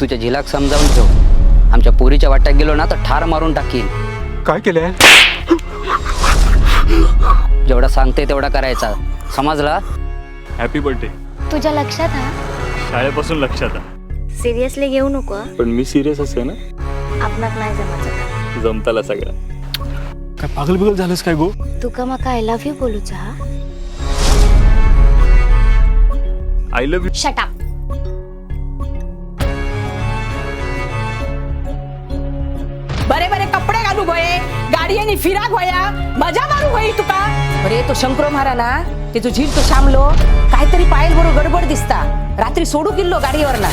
तुझ्या झिलाक समजावून ठेव, आमच्या पोरीच्या वाट्यात गेलो ना तर ठार मारून टाकीन. काय केलंय? जेवढा सांगते तेवढा करायचा, समजला? Happy birthday. तुझ्या लक्षात हा? शाळेपासून लक्षात आहे. सिरियसली घेऊ नको हं? पण मी सिरियस असे ना, आपणाक नाही जमायचं. जमताला सगळं. काय पागल बिगल झालंस काय गो? तुका माका आय लव्ह यू बोलूचा हा? I love you. Shut up. बरे बरे कपडे घालू गोये, गाडीने फिरा गोया, मजा मारू गोई तुका. अरे तो शंकरो मारा ना, ते तो झील तो शामलो काहीतरी पायल बरोबर गडबड दिसता. रात्री सोडू किल्लो गाडीवर ना.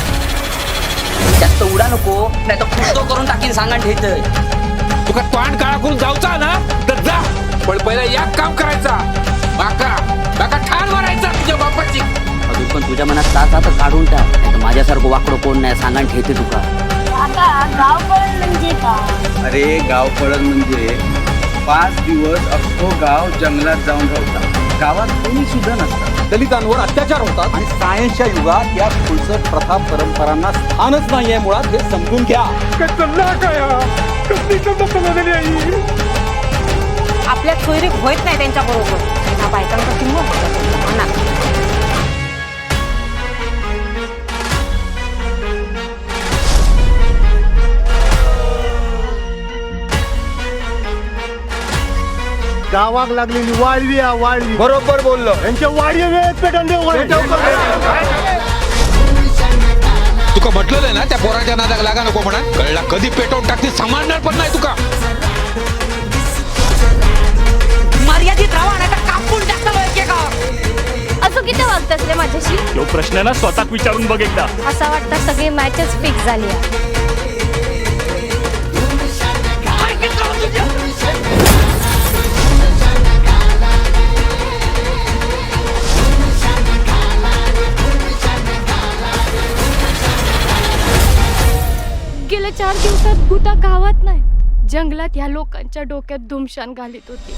जास्त उडा नको, नाही तर पुस्तो करून टाकीन सांगान ठेतय. तुका तोंड काळा करून जाऊचा ना तर जा, पण पहिला एक काम करायचा, बाका ठार मारायचा तुझ्या बापाची. अजून पण तुझ्या मनात ताचा तर काढून टाक, नाही तर माझ्यासारखं वाकडं कोण नाही सांगान ठेते तुका. गाव पळण म्हणजे का? अरे गाव पळण म्हणजे 5 दिवस अख्खो गाव जंगलात जाऊन राहतात. गावात कोणी सुद्धा नसतात. दलितांवर अत्याचार होतात आणि सायन्सच्या युगात या खुलसट प्रथा परंपरांना स्थानच नाहीये. मुळात हे समजून घ्या. आपल्या सोयरीक होत नाही त्यांच्या बरोबर. बायकांचा किंमत ना. गावाक लागलेली वाळवी वाळवी. बरोबर बोललो. यांच्या वाडी वेळेत पेटवून देऊ. तुका म्हटलेलं ना त्या पोराच्या नादाक लागा नको म्हणा. कळला कधी पेटवून टाकते सांभाळणार पण नाही तुका. मर्यादित राहा नाही तर कापून टाकता का. असं किती वागतस रे माझ्याशी? तो प्रश्न आहे ना, स्वतःच विचारून बघ एकदा. असं वाटतं सगळी मॅचच फिक्स झाली आहे. गेल्या 4 दिवसात भूता गावात नाही, जंगलात ह्या लोकांच्या डोक्यात धुमशान घालीत होती.